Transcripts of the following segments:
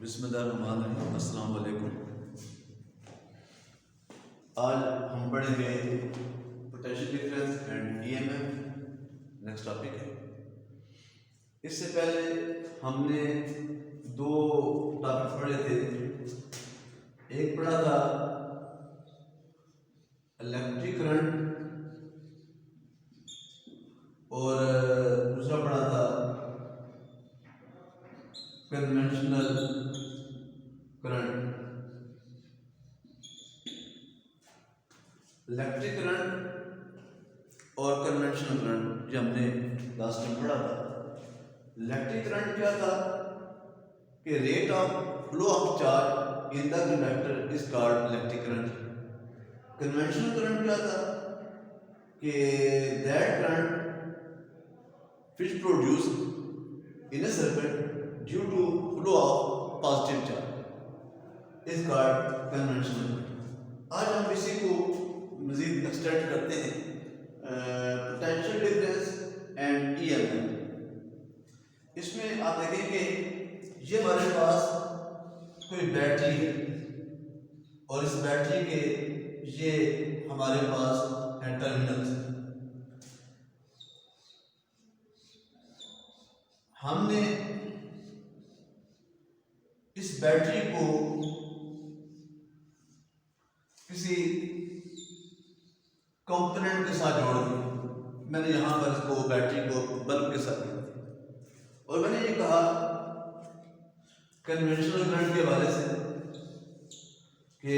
बिस्मिल्लाहिर्रहमानिर्रहीम। अस्सलाम वालेकुम। आज हम पढ़ेंगे potential difference and EMF. Next topic है। इससे पहले हमने दो टॉपिक पढ़े थे। एक पढ़ा था इलेक्ट्रिक करंट और दूसरा पढ़ा था कन्वेंशनल करंट। इलेक्ट्रिक करंट और कन्वेंशनल करंट ये हमने लास्ट में पढ़ा था। इलेक्ट्रिक करंट क्या था कि rate of flow of charge in the conductor is called electric current. Conventional current क्या था कि that current which produced in a circuit due to flow of positive charge is called conventional current। आज हम इसी को मजीद extend करते हैं potential difference and EMF. इसमें आप देखेंगे ये हमारे पास कोई बैटरी है और इस बैटरी के ये हमारे पास है टर्मिनल्स। हमने इस बैटरी को किसी कंपोनेंट के साथ जोड़ दिया। मैंने यहां पर इसको बैटरी को बल्ब के साथ जोड़ दिया और मैंने ये कहा कन्वेंशनल करंट के हवाले से कि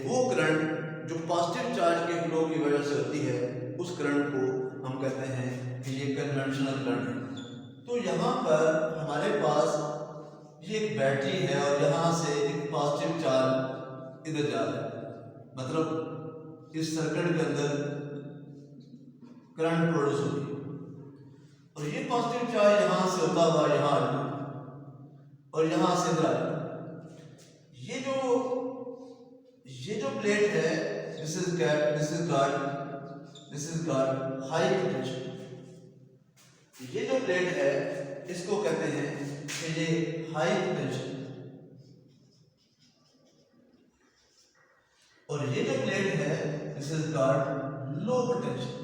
वो करंट जो पॉजिटिव चार्ज के फ्लो की वजह से होती है उस करंट को हम कहते हैं कि ये कन्वेंशनल करंट है। तो यहाँ पर हमारे पास ये एक बैटरी है और यहाँ से एक पॉजिटिव चार्ज इधर जा रहा है, मतलब इस सर्किट के अंदर करंट प्रोड्यूस होती है और ये पॉजिटिव चार्ज यहाँ से होता हुआ यहाँ आया और यहाँ से इधर आया। ये जो प्लेट है this is called high potential. ये जो प्लेट है इसको कहते हैं कि ये हाई पोटेंशियल और ये जो प्लेट है this is called low potential.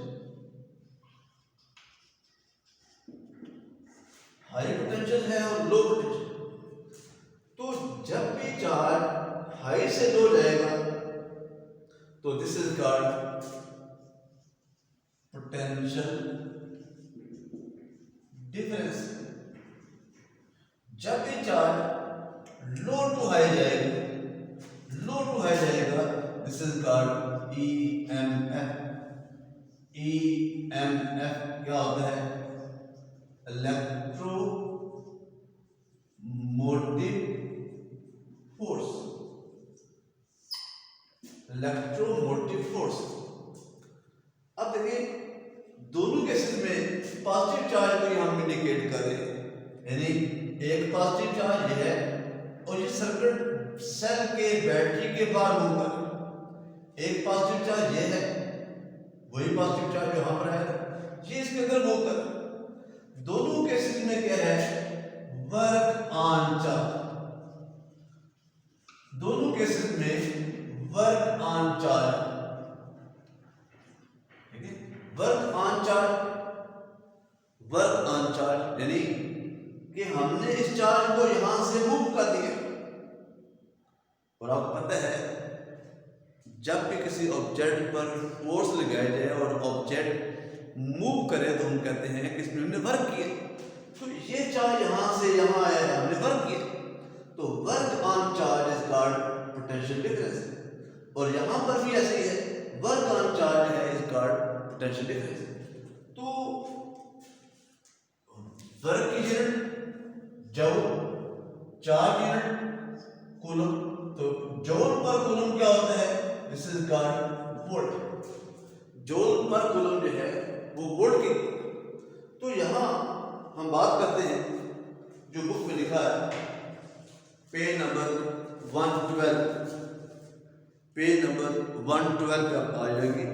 High potential है और लो पोटेंशियल। तो जब भी चार्ज हाई से लो जाएगा तो this is called potential difference. जब भी चार्ज लो टू हाई जाएगा this is called EMF. EMF क्या होता है? Electromotive force. Electromotive force. अब देखिए दोनों केसेस में पॉजिटिव चार्ज को हम इंडिकेट कर रहे हैं, यानी एक पॉजिटिव चार्ज ये है और ये सर्किट सेल के बैटरी के बाहर मूव कर रहा है। एक पॉजिटिव चार्ज ये है, वही पॉजिटिव चार्ज जो यहां पर है ये इसके अंदर मूव कर रहा है। दोनों केसेस में क्या है? Work on charge. दोनों केसेस में work on charge. Work on charge यानी कि हमने इस चार्ज को यहां से मूव कर दिया। और आपको पता है जब भी किसी ऑब्जेक्ट पर फोर्स लगाया जाए और ऑब्जेक्ट मूव करे तो हम कहते हैं कि इसमें हमने वर्क किया। तो ये चार्ज यहां से यहां आया है, हमने वर्क किया। तो work on charge is called potential difference. और यहां पर भी ऐसे ही है, वर्क ऑन चार्ज है इज कॉल्ड पोटेंशियल डिफरेंस। तो वर्क की unit joule, charge unit coulomb. तो जूल पर कूलम क्या होता है? This is called volt. Joule पर कूलम जो है वो वोल्ट की। तो यहां हम बात करते हैं जो बुक में लिखा है पेज नंबर 112। पेज नंबर 112 पे आप आ जाएंगे।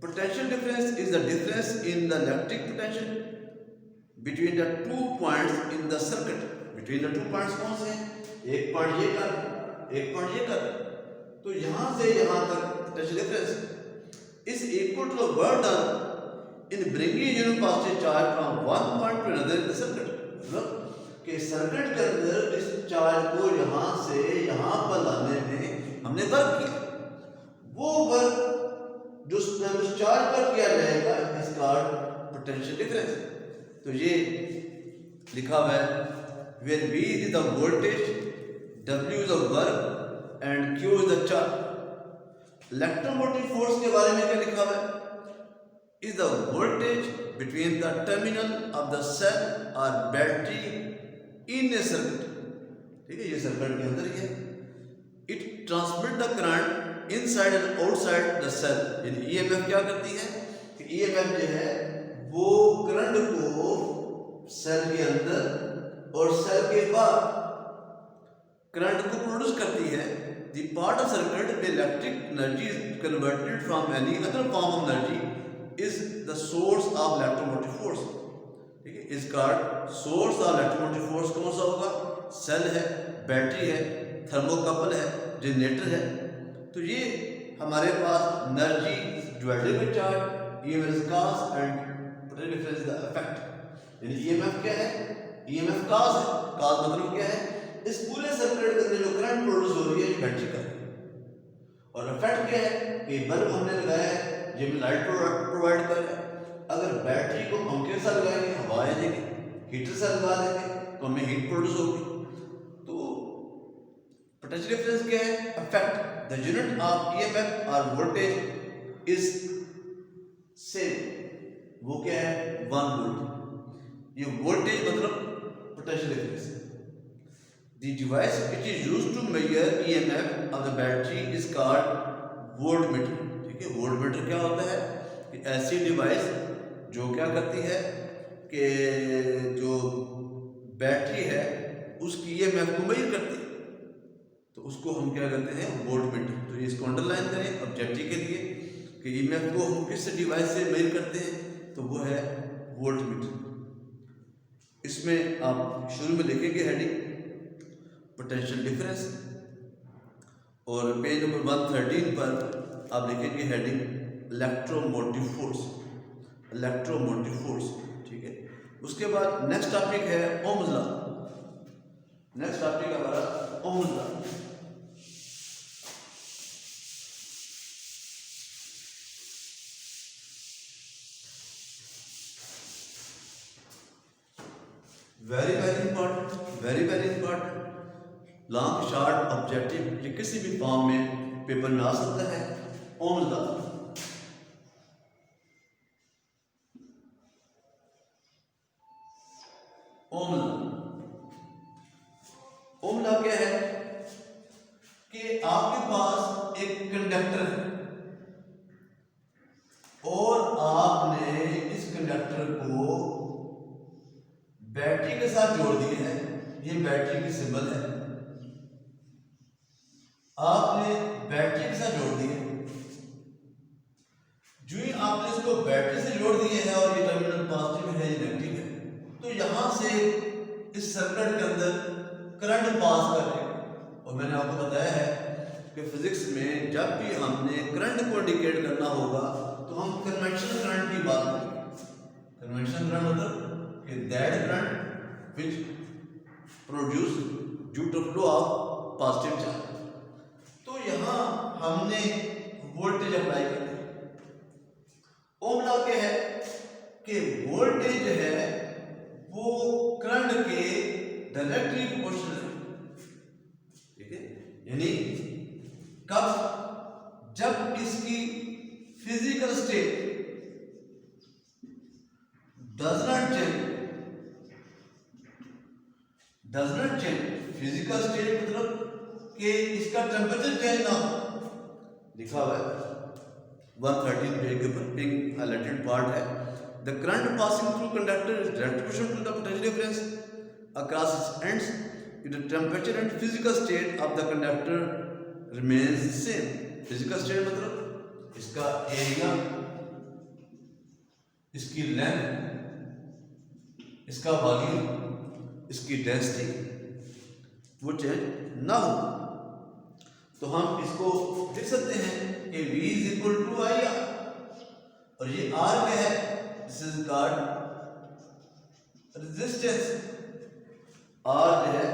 Potential difference is the difference in the electric potential between the 2 points in the circuit। between the 2 points कौन से हैं? एक पॉइंट ये कर, एक पॉइंट ये कर, तो यहां से यहां तक potential difference is equal to the work done in bringing unit positive charge from one point to another in the circuit. मतलब कि सर्किट के अंदर इस चार्ज को यहां से यहां पर लाने में हमने वर्क किया, वो वर्क जो उस चार्ज पर किया जाएगा इज कॉल्ड पोटेंशियल डिफरेंस। तो ये लिखा हुआ है where V is the voltage, W is the work and Q is the charge। Electromotive force के बारे में क्या लिखा हुआ है? Is the voltage between the terminal of the cell or battery in a circuit। ठीक है, ये सर्किट के अंदर ही है। It transmit the current inside and outside the cell। यानी EMF क्या करती है कि EMF जो है वो करंट को सेल के अंदर और सेल के बाहर करंट को प्रोड्यूस करती है। द पार्ट ऑफ सर्किट में electric energy is converted from any other form of energy is the source of electromotive force. ठीक है, इस called source of electromotive force कौन सा होगा? सेल है, बैटरी है, थर्मोकपल है, जनरेटर है। तो ये हमारे पास energy divided by charge, EMF cause and potential difference the effect. यानी ईएमएफ क्या है? ईएमएफ कॉस है। कॉस मतलब क्या है? इस पूरे सर्किट के अंदर जो करंट प्रोड्यूस हो रही है ये बैटरी कर रही है। और इफेक्ट क्या है कि बल्ब हमने लगाया है, ये में लाइट प्रोवाइड कर रहा है। अगर बैटरी को पंखे से लगाएंगे हवा आ जाएगी, हीटर से लगा देंगे तो हमें हीट प्रोड्यूस होगी। तो पोटेंशियल डिफरेंस क्या है? Effect. The unit of EMF और वोल्टेज इज सेम। वो क्या है? 1 वोल्ट। ये वोल्टेज मतलब potential difference. The device which is used to measure EMF of the battery is called voltmeter। ठीक है, वोल्टमीटर क्या होता है कि ऐसी डिवाइस जो क्या करती है कि जो बैटरी है उसकी EMF को मेजर करती है, तो उसको हम क्या करते हैं? वोल्टमीटर। तो इसको अंडरलाइन करें ऑब्जेक्टिव के लिए कि EMF को हम किस डिवाइस से मेजर करते हैं, तो वो है वोल्टमीटर। इसमें आप शुरू में लिखेंगे हेडिंग पोटेंशियल डिफरेंस और पेज नंबर 113 पर आप लिखेंगे heading electromotive force. Electromotive force, ठीक है। उसके बाद नेक्स्ट टॉपिक है ओम्स लॉ। नेक्स्ट टॉपिक हमारा Ohm's law. Very important long short objective ये किसी भी फॉर्म में पेपर में आ सकता है। Ohm's law. ओम लॉ क्या है कि आपके पास एक कंडक्टर है और आपने इस कंडक्टर को बैटरी के साथ जोड़ दिया है। ये बैटरी की सिंबल है। आपने बैटरी के साथ जोड़ दिया। जो ही आपने इसको बैटरी से जोड़ दिए है और ये टर्मिनल पॉजिटिव है, ये नेगेटिव है, तो यहां से इस सर्किट के अंदर करंट पास करेगा। और मैंने आपको बताया है कि फिजिक्स में जब भी हमने करंट को इंडिकेट करना होगा तो हम कन्वेंशनल करंट की बात करेंगे। कन्वेंशनल करंट मतलब कि that current which produce due to flow of positive charge. तो यहां हमने वोल्टेज अप्लाई कर दी। ओम लॉ क्या है कि वोल्टेज है वो करंट के डायरेक्टली प्रोपोर्शनल है। ठीक है, यानी कब? जब इसकी physical state does not change. Physical state मतलब कि इसका टेम्परेचर चेंज ना हो। लिखा हुआ है 113 पेज के ऊपर पिंक हाइलाइटेड पार्ट है। The current passing through conductor is direct proportional to the potential difference across its ends if the temperature and physical state of the conductor remains same. Physical state मतलब इसका area, इसकी length, इसका volume, इसकी density वो change ना हो। तो हम इसको लिख सकते हैं कि V is equal to I R, और ये R क्या है, this is called resistance. R जो है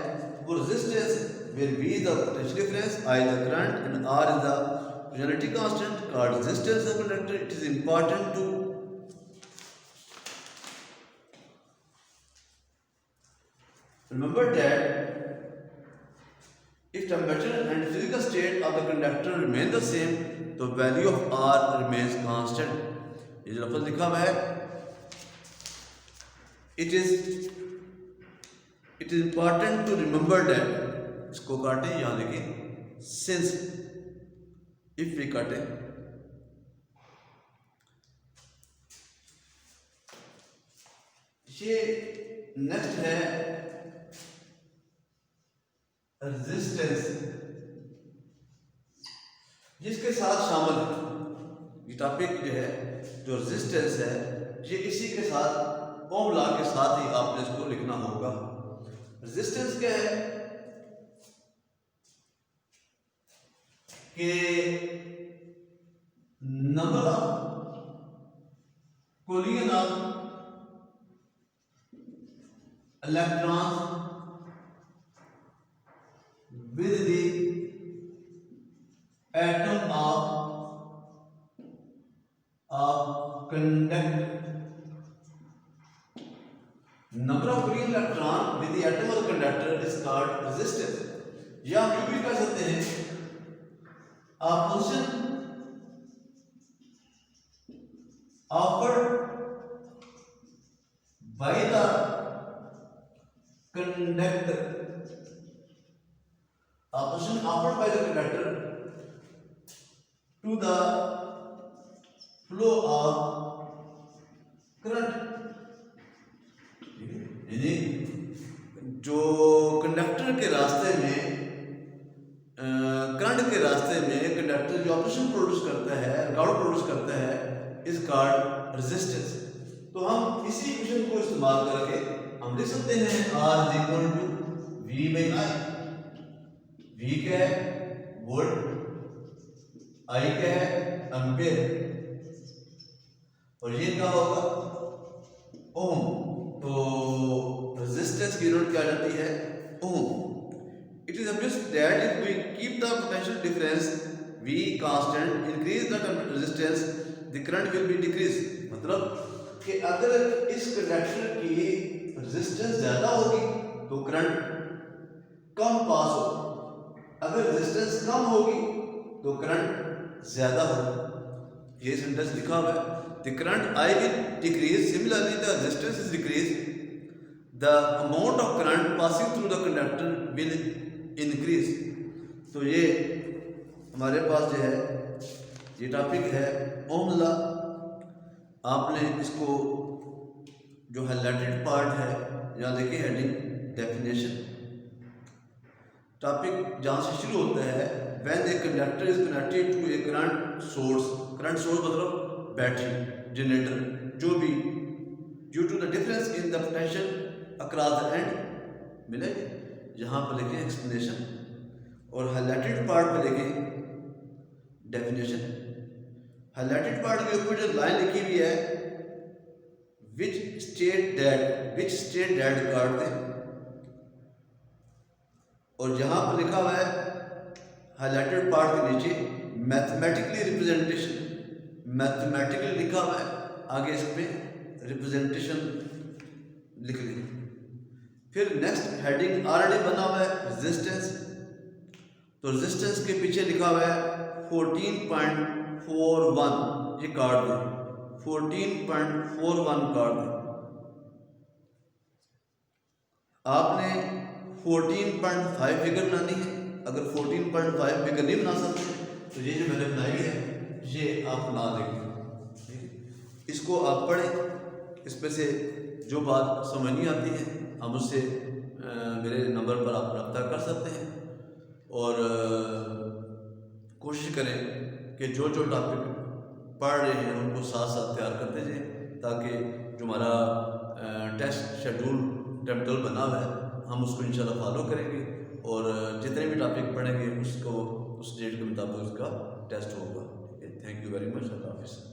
वो resistance, where V is the potential difference, I is the current, and R is the unity constant called resistance of conductor. It is important to remember that if temperature and physical state of the conductor remain the same, the value of R remains constant. ये जो लफ्ज़ लिखा हुआ है, it is important to remember that, इसको काटें, यहाँ लिखें since, if we काटें, ये नेक्स्ट है रेजिस्टेंस, जिसके साथ शामिल है ये टॉपिक जो है, जो रेजिस्टेंस है, ये इसी के साथ ओम लॉ के साथ ही आपने इसको लिखना होगा। रेजिस्टेंस क्या है कि number of collision of electrons with the atom of conductor. Number of free electron with the atom of the conductor is called resistance. या हम यूं भी कह सकते हैं position offered by the conductor, opposition offered by the conductor to the flow of current. यानी जो conductor के रास्ते में करंट के रास्ते में कंडक्टर जो ऑपरेशन प्रोड्यूस करता है, रुकावट प्रोड्यूस करता है, इज कॉल्ड रेजिस्टेंस। तो हम इसी इक्वेशन को इस्तेमाल करके हम लिख सकते हैं R is equal to V by I। V क्या है, वोल्ट, I क्या है, एम्पेयर, और ये क्या होगा, ओम। तो रेजिस्टेंस की यूनिट क्या जाती है, ओम। It is obvious that if we keep the potential difference V constant, increase the resistance, the current will be decreased। मतलब कि अगर इस कंडक्टर की रेजिस्टेंस ज्यादा होगी तो करंट कम पास होगा, अगर रेजिस्टेंस कम होगी तो करंट ज्यादा होगा। ये सेंटेंस लिखा हुआ है, the current I will decrease, similarly the resistance is decreased, the amount of current passing through the conductor will increase। तो ये हमारे पास जो है ये टॉपिक है ओम लॉ। आपने इसको जो हाइलाइटेड पार्ट है यहाँ देखिए हेडिंग डेफिनेशन, टॉपिक जहाँ से शुरू होता है, when a conductor is connected to a current source, current source मतलब बैटरी, जनरेटर, जो भी, due to the difference in the potential across the end, मिलेगी यहाँ पर लिखें एक्सप्लेनेशन, और हाइलाइटेड पार्ट पर लिखें डेफिनेशन। हाइलाइटेड पार्ट के ऊपर जो लाइन लिखी हुई है विच स्टेट दैट काट दें, और जहां पर लिखा हुआ है हाइलाइटेड पार्ट के नीचे मैथमेटिकली रिप्रेजेंटेशन, मैथमेटिकली लिखा हुआ है, आगे इस पे रिप्रेजेंटेशन लिख लीजिए। फिर नेक्स्ट हेडिंग ऑलरेडी बना हुआ है रेजिस्टेंस, तो रेजिस्टेंस के पीछे लिखा हुआ है 14.41, ये काट दें, 14.41 काट दें। आपने 14.5 फिगर बनानी है, अगर 14.5 फिगर नहीं बना सकते तो ये जो मैंने बनाई है ये आप बना देंगे, इसको आप पढ़ें, इसमें से जो बात समझ नहीं आती है हम उससे मेरे नंबर पर आप रब्ता कर सकते हैं, और कोशिश करें कि जो जो टॉपिक पढ़ रहे हैं उनको साथ साथ तैयार करते जाएं, ताकि जो हमारा टेस्ट शेड्यूल टाइम टेबल बना हुआ है हम उसको इंशाल्लाह फॉलो करेंगे और जितने भी टॉपिक पढ़ेंगे उसको उस डेट के मुताबिक उसका टेस्ट होगा। ठीक है, थैंक यू वेरी मच, अल्लाह हाफिज़।